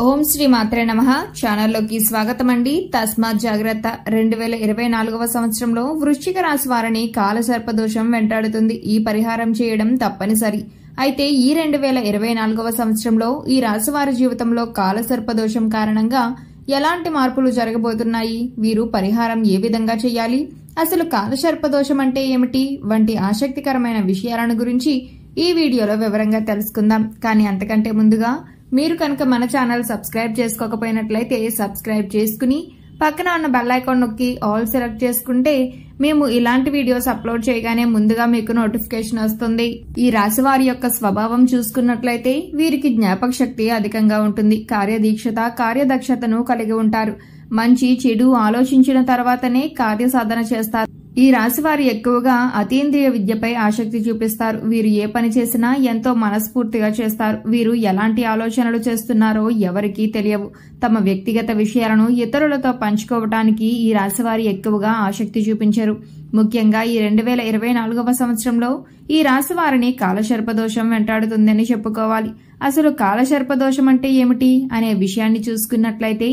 ఓం శ్రీ మాత్రే నమః ఛానల్లోకి స్వాగతం అండి. తస్మాత్ జాగ్రత్త. 2024వ సంవత్సరంలో వృశ్చిక రాశి వారిని కాలసర్పదోషం వెంటాడుతుంది. ఈ పరిహారం చేయడం తప్పనిసరి. అయితే ఈ 2024వ సంవత్సరంలో ఈ రాశి వారి జీవితంలో కాలసర్పదోషం కారణంగా ఎలాంటి మార్పులు జరగబోతున్నాయి, వీరు పరిహారం ఏ విధంగా చేయాలి, అసలు కాలసర్పదోషం అంటే ఏమిటి వంటి ఆసక్తికరమైన విషయాలను గురించి ఈ వీడియోలో వివరంగా తెలుసుకుందాం. కానీ అంతకంటే ముందుగా మీరు కనుక మన ఛానల్ సబ్స్క్రైబ్ చేసుకోకపోయినట్లయితే సబ్స్క్రైబ్ చేసుకుని పక్కన ఉన్న బెల్ ఐకాన్ నొక్కి ఆల్ సెలెక్ట్ చేసుకుంటే మేము ఇలాంటి వీడియోస్ అప్లోడ్ చేయగానే ముందుగా మీకు నోటిఫికేషన్ వస్తుంది. ఈ రాశి వారి యొక్క స్వభావం చూసుకున్నట్లయితే వీరికి జ్ఞాపక శక్తి అధికంగా ఉంటుంది. కార్యదీక్షత, కార్యదక్షతను కలిగి ఉంటారు. మంచి చెడు ఆలోచించిన తర్వాతనే కార్యసాధన చేస్తారు. ఈ రాశి వారు ఎక్కువగా అతీంద్రియ విద్యపై ఆసక్తి చూపిస్తారు. వీరు ఏ పని చేసినా ఎంతో మనస్ఫూర్తిగా చేస్తారు. వీరు ఎలాంటి ఆలోచనలు చేస్తున్నారో ఎవరికీ తెలియవు. తమ వ్యక్తిగత విషయాలను ఇతరులతో పంచుకోవటానికి ఈ రాశి వారు ఎక్కువగా ఆసక్తి చూపించరు. ముఖ్యంగా ఈ 2024వ సంవత్సరంలో ఈ రాశి వారిని కాలసర్పదోషం వెంటాడుతుందని చెప్పుకోవాలి. అసలు కాలసర్పదోషం అంటే ఏమిటి అనే విషయాన్ని చూసుకున్నట్లయితే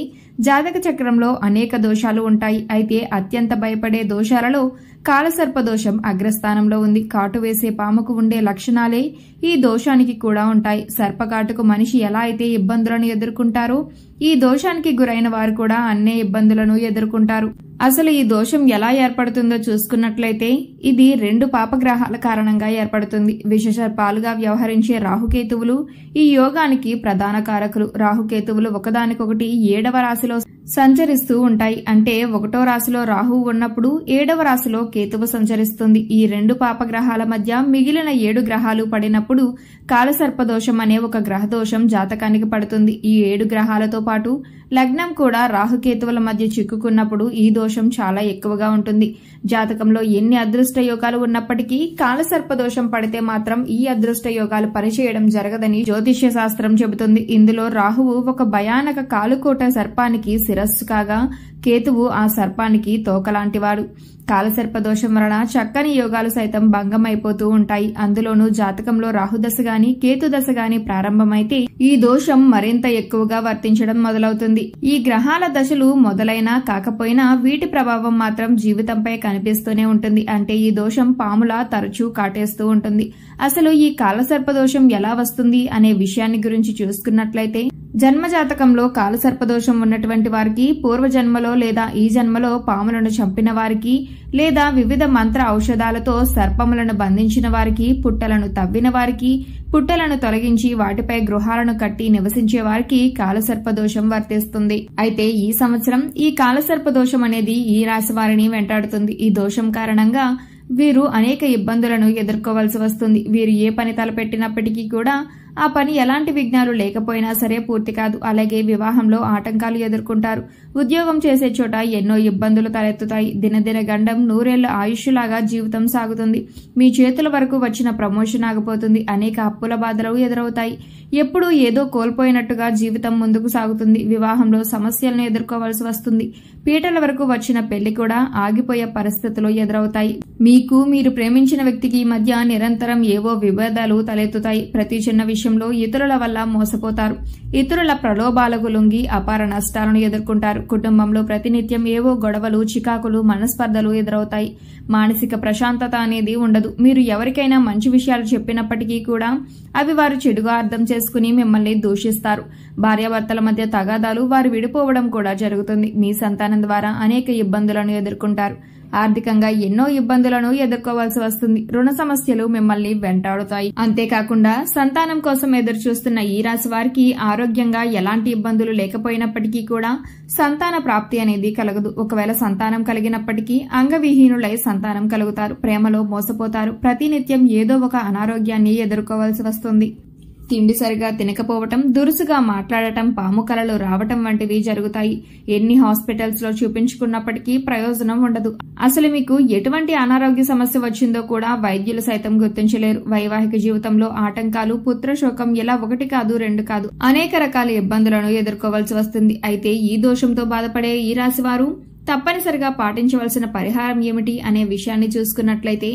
జాతక చక్రంలో అనేక దోషాలు ఉంటాయి. అయితే అత్యంత భయపడే దోషాలలో కాలసర్పదోషం అగ్రస్థానంలో ఉంది. కాటు వేసే పాముకు ఉండే లక్షణాలే ఈ దోషానికి కూడా ఉంటాయి. సర్పకాటుకు మనిషి ఎలా అయితే ఇబ్బందులను ఎదుర్కొంటారో ఈ దోషానికి గురైన వారు కూడా అన్నే ఇబ్బందులను ఎదుర్కొంటారు. అసలు ఈ దోషం ఎలా ఏర్పడుతుందో చూసుకున్నట్లయితే ఇది 2 పాపగ్రహాల కారణంగా ఏర్పడుతుంది. విషసర్పాలుగా వ్యవహరించే రాహుకేతువులు ఈ యోగానికి ప్రధాన కారకులు. రాహుకేతువులు ఒకదానికొకటి 7వ రాశిలో సంచరిస్తూ ఉంటాయి. అంటే 1వ రాశిలో రాహువు ఉన్నప్పుడు 7వ రాశిలో కేతువు సంచరిస్తుంది. ఈ 2 పాపగ్రహాల మధ్య మిగిలిన 7 గ్రహాలు పడినప్పుడు కాలసర్పదోషం అనే ఒక గ్రహదోషం జాతకానికి పడుతుంది. ఈ 7 గ్రహాలతో పాటు లగ్నం కూడా రాహుకేతువుల మధ్య చిక్కుకున్నప్పుడు ఈ దోషం చాలా ఎక్కువగా ఉంటుంది. జాతకంలో ఎన్ని అదృష్ట యోగాలు ఉన్నప్పటికీ కాలసర్పదోషం పడితే మాత్రం ఈ అదృష్ట యోగాలు పనిచేయడం జరగదని జ్యోతిష్య శాస్త్రం చెబుతుంది. ఇందులో రాహువు ఒక భయానక కాలుకోట సర్పానికి శిరస్సు కాగా కేతువు ఆ సర్పానికి తోకలాంటివాడు. కాలసర్పదోషం వలన చక్కని యోగాలు సైతం భంగమైపోతూ ఉంటాయి. అందులోనూ జాతకంలో రాహుదశ గాని కేతుదశ గాని ప్రారంభమైతే ఈ దోషం మరింత ఎక్కువగా వర్తించడం మొదలవుతుంది. ఈ గ్రహాల దశలు మొదలైనా కాకపోయినా వీటి ప్రభావం మాత్రం జీవితంపై కనిపిస్తూనే ఉంటుంది. అంటే ఈ దోషం పాములా తరచూ కాటేస్తూ ఉంటుంది. అసలు ఈ కాలసర్పదోషం ఎలా వస్తుంది అనే విషయాన్ని గురించి చూసుకున్నట్లయితే జన్మజాతకంలో కాలసర్పదోషం ఉన్నటువంటి వారికి పూర్వజన్మలో లేదా ఈ జన్మలో పాములను చంపిన వారికి లేదా వివిధ మంత్ర ఔషధాలతో సర్పములను బంధించిన వారికి, పుట్టలను తవ్విన వారికి, పుట్టలను తొలగించి వాటిపై గృహాలను కట్టి నివసించే వారికి కాలసర్పదోషం వర్తిస్తుంది. అయితే ఈ సంవత్సరం ఈ కాలసర్పదోషం అనేది ఈ రాశి వారిని వెంటాడుతుంది. ఈ దోషం కారణంగా వీరు అనేక ఇబ్బందులను ఎదుర్కోవాల్సి వస్తుంది. వీరు ఏ పని తలపెట్టినప్పటికీ కూడా ఆ పని ఎలాంటి విఘ్నాలు లేకపోయినా సరే పూర్తి కాదు. అలాగే వివాహంలో ఆటంకాలు ఎదుర్కొంటారు. ఉద్యోగం చేసే చోట ఎన్నో ఇబ్బందులు తలెత్తుతాయి. దినదిన గండం 100 ఏళ్ల ఆయుష్లాగా జీవితం సాగుతుంది. మీ చేతుల వరకు వచ్చిన ప్రమోషన్ ఆగిపోతుంది. అనేక అప్పుల బాధలు ఎదురవుతాయి. ఎప్పుడూ ఏదో కోల్పోయినట్టుగా జీవితం ముందుకు సాగుతుంది. వివాహంలో సమస్యలను ఎదుర్కోవాల్సి వస్తుంది. పీటల వరకు వచ్చిన పెళ్లి కూడా ఆగిపోయే పరిస్థితులు ఎదురవుతాయి. మీకు మీరు ప్రేమించిన వ్యక్తికి మధ్య నిరంతరం ఏవో విభేదాలు తలెత్తుతాయి. ప్రతి చిన్న విషయంలో ఇతరుల వల్ల మోసపోతారు. ఇతరుల ప్రలోభాలకు లొంగి అపార నష్టాలను ఎదుర్కొంటారు. కుటుంబంలో ప్రతినిత్యం ఏవో గొడవలు, చికాకులు, మనస్పర్ధలు ఎదురవుతాయి. మానసిక ప్రశాంతత అనేది ఉండదు. మీరు ఎవరికైనా మంచి విషయాలు చెప్పినప్పటికీ కూడా అవి వారు చెడుగా అర్థం చేసుకుని మిమ్మల్ని దూషిస్తారు. భార్యాభర్తల మధ్య తగాదాలు, వారు విడిపోవడం కూడా జరుగుతుంది. మీ సంతానం ద్వారా అనేక ఇబ్బందులను ఎదుర్కొంటారు. ఆర్థికంగా ఎన్నో ఇబ్బందులను ఎదుర్కోవాల్సి వస్తుంది. రుణ సమస్యలు మిమ్మల్ని వెంటాడుతాయి. అంతేకాకుండా సంతానం కోసం ఎదురు చూస్తున్న ఈ రాశి వారికి ఆరోగ్యంగా ఎలాంటి ఇబ్బందులు లేకపోయినప్పటికీ కూడా సంతాన ప్రాప్తి అనేది కలగదు. ఒకవేళ సంతానం కలిగినప్పటికీ అంగవిహీనులై సంతానం కలుగుతారు. ప్రేమలో మోసపోతారు. ప్రతినిత్యం ఏదో ఒక అనారోగ్యాన్ని ఎదుర్కోవాల్సి వస్తుంది. తిండి సరిగా తినకపోవటం, దురుసుగా మాట్లాడటం, పాము కలలు రావటం వంటివి జరుగుతాయి. ఎన్ని హాస్పిటల్స్ లో చూపించుకున్నప్పటికీ ప్రయోజనం ఉండదు. అసలు మీకు ఎటువంటి అనారోగ్య సమస్య వచ్చిందో కూడా వైద్యులు సైతం గుర్తించలేరు. వైవాహిక జీవితంలో ఆటంకాలు, పుత్రశోకం ఇలా 1 కాదు 2 కాదు అనేక రకాల ఇబ్బందులను ఎదుర్కోవాల్సి వస్తుంది. అయితే ఈ దోషంతో బాధపడే ఈ రాశి వారు తప్పనిసరిగా పాటించవలసిన పరిహారం ఏమిటి అనే విషయాన్ని చూసుకున్నట్లయితే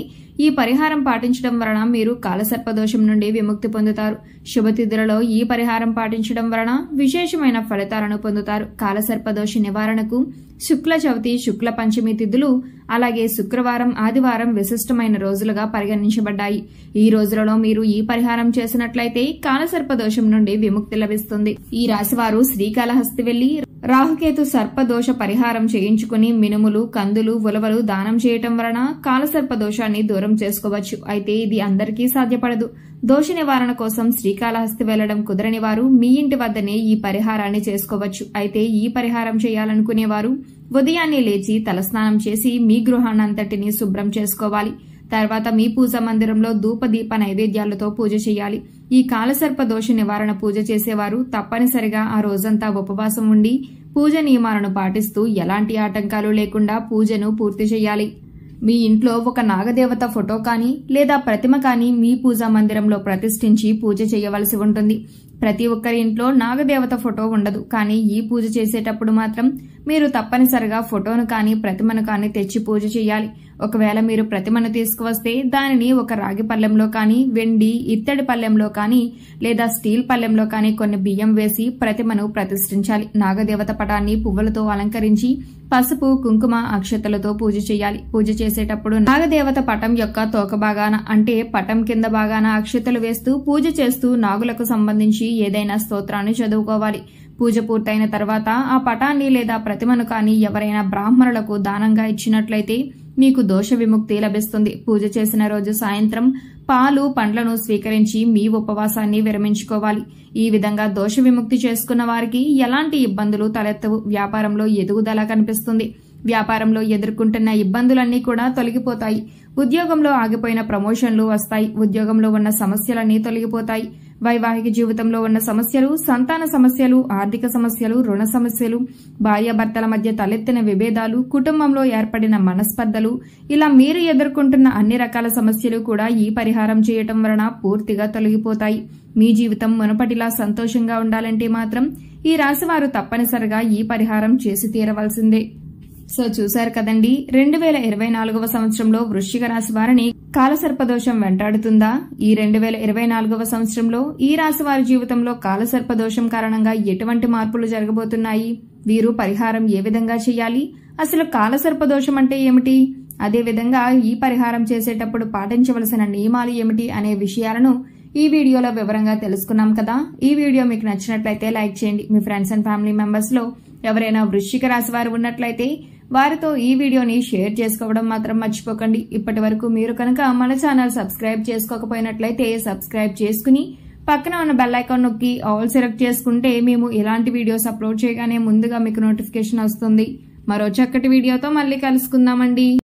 ఈ పరిహారం పాటించడం వలన మీరు కాలసర్పదోషం నుండి విముక్తి పొందుతారు. శుభతిథులలో ఈ పరిహారం పాటించడం వలన విశేషమైన ఫలితాలను పొందుతారు. కాలసర్పదోష నివారణకు శుక్ల చవితి, శుక్ల పంచమి తిథులు, అలాగే శుక్రవారం, ఆదివారం విశిష్టమైన రోజులుగా పరిగణించబడ్డాయి. ఈ రోజులలో మీరు ఈ పరిహారం చేసినట్లయితే కాలసర్పదోషం నుండి విముక్తి లభిస్తుంది. ఈ రాశివారు శ్రీకాళహస్తి వెళ్లి రాహుకేతు సర్పదోష పరిహారం చేయించుకుని మినుములు, కందులు, ఉలవలు దానం చేయటం వలన కాలసర్పదోషాన్ని దూరం చేసుకోవచ్చు. అయితే ఇది అందరికీ సాధ్యపడదు. దోష నివారణ కోసం శ్రీకాళహస్తి వెళ్లడం కుదరని వారు మీ ఇంటి వద్దనే ఈ పరిహారాన్ని చేసుకోవచ్చు. అయితే ఈ పరిహారం చేయాలనుకునేవారు ఉదయాన్నే లేచి తలస్నానం చేసి మీ గృహాన్నంతటినీ శుభ్రం చేసుకోవాలి. తర్వాత మీ పూజా మందిరంలో ధూపదీప నైవేద్యాలతో పూజ చేయాలి. ఈ కాలసర్ప దోష నివారణ పూజ చేసేవారు తప్పనిసరిగా ఆ రోజంతా ఉపవాసం ఉండి పూజ నియమాలను పాటిస్తూ ఎలాంటి ఆటంకాలు లేకుండా పూజను పూర్తి చేయాలి. మీ ఇంట్లో ఒక నాగదేవత ఫోటో కానీ లేదా ప్రతిమ కానీ మీ పూజా మందిరంలో ప్రతిష్ఠించి పూజ చేయవలసి ఉంటుంది. ప్రతి ఒక్కరి ఇంట్లో నాగదేవత ఫోటో ఉండదు. కానీ ఈ పూజ చేసేటప్పుడు మాత్రం మీరు తప్పనిసరిగా ఫోటోను కానీ ప్రతిమను కానీ తెచ్చి పూజ చేయాలి. ఒకవేళ మీరు ప్రతిమను తీసుకువస్తే దానిని ఒక రాగి పళ్ళెంలో కానీ, వెండి, ఇత్తడి పళ్ళెంలో కానీ లేదా స్టీల్ పళ్ళెంలో కానీ కొన్ని బియ్యం వేసి ప్రతిమను ప్రతిష్ఠించాలి. నాగదేవత పటాన్ని పువ్వులతో అలంకరించి పసుపు, కుంకుమ, అక్షతలతో పూజ చేయాలి. పూజ చేసేటప్పుడు నాగదేవత పటం యొక్క తోక భాగాన అంటే పటం కింద భాగాన అక్షతలు వేస్తూ పూజ చేస్తూ నాగులకు సంబంధించి ఏదైనా స్తోత్రాన్ని చదువుకోవాలి. పూజ పూర్తయిన తర్వాత ఆ పటాన్ని లేదా ప్రతిమను కానీ ఎవరైనా బ్రాహ్మణులకు దానంగా ఇచ్చినట్లయితే మీకు దోష విముక్తి లభిస్తుంది. పూజ చేసిన రోజు సాయంత్రం పాలు, పండ్లను స్వీకరించి మీ ఉపవాసాన్ని విరమించుకోవాలి. ఈ విధంగా దోష విముక్తి చేసుకున్న వారికి ఎలాంటి ఇబ్బందులు తలెత్తవు. వ్యాపారంలో ఎదుగుదల కనిపిస్తుంది. వ్యాపారంలో ఎదుర్కొంటున్న ఇబ్బందులన్నీ కూడా తొలగిపోతాయి. ఉద్యోగంలో ఆగిపోయిన ప్రమోషన్లు వస్తాయి. ఉద్యోగంలో ఉన్న సమస్యలన్నీ తొలగిపోతాయి. వైవాహిక జీవితంలో ఉన్న సమస్యలు, సంతాన సమస్యలు, ఆర్థిక సమస్యలు, రుణ సమస్యలు, భార్యాభర్తల మధ్య తలెత్తిన విభేదాలు, కుటుంబంలో ఏర్పడిన మనస్పర్ధలు, ఇలా మీరు ఎదుర్కొంటున్న అన్ని రకాల సమస్యలు కూడా ఈ పరిహారం చేయటం వలన పూర్తిగా తొలగిపోతాయి. మీ జీవితం మునుపటిలా సంతోషంగా ఉండాలంటే మాత్రం ఈ రాశివారు తప్పనిసరిగా ఈ పరిహారం చేసి తీరవలసిందే. సో చూశారు కదండి, 2024వ సంవత్సరంలో వృశ్చిక రాశి వారిని కాలసర్పదోషం వెంటాడుతుందా? ఈ 2024వ సంవత్సరంలో ఈ రాశి వారి జీవితంలో కాలసర్పదోషం కారణంగా ఎటువంటి మార్పులు జరగబోతున్నాయి? వీరు పరిహారం ఏ విధంగా చేయాలి? అసలు కాలసర్పదోషం అంటే ఏమిటి? అదేవిధంగా ఈ పరిహారం చేసేటప్పుడు పాటించవలసిన నియమాలు ఏమిటి అనే విషయాలను ఈ వీడియోలో వివరంగా తెలుసుకున్నాం కదా. ఈ వీడియో మీకు నచ్చినట్లయితే లైక్ చేయండి. మీ ఫ్రెండ్స్ అండ్ ఫ్యామిలీ మెంబర్స్ లో ఎవరైనా వృశ్చిక రాశి వారు ఉన్నట్లయితే వారితో ఈ వీడియోని షేర్ చేసుకోవడం మాత్రం మర్చిపోకండి. ఇప్పటి వరకు మీరు కనుక మన ఛానల్ సబ్స్క్రైబ్ చేసుకోకపోయినట్లయితే సబ్స్క్రైబ్ చేసుకుని పక్కన ఉన్న బెల్ ఐకాన్ నొక్కి ఆల్ సెలెక్ట్ చేసుకుంటే మేము ఇలాంటి వీడియోస్ అప్లోడ్ చేయగానే ముందుగా మీకు నోటిఫికేషన్ వస్తుంది. మరో చక్కటి వీడియోతో మళ్ళీ కలుసుకుందామండి.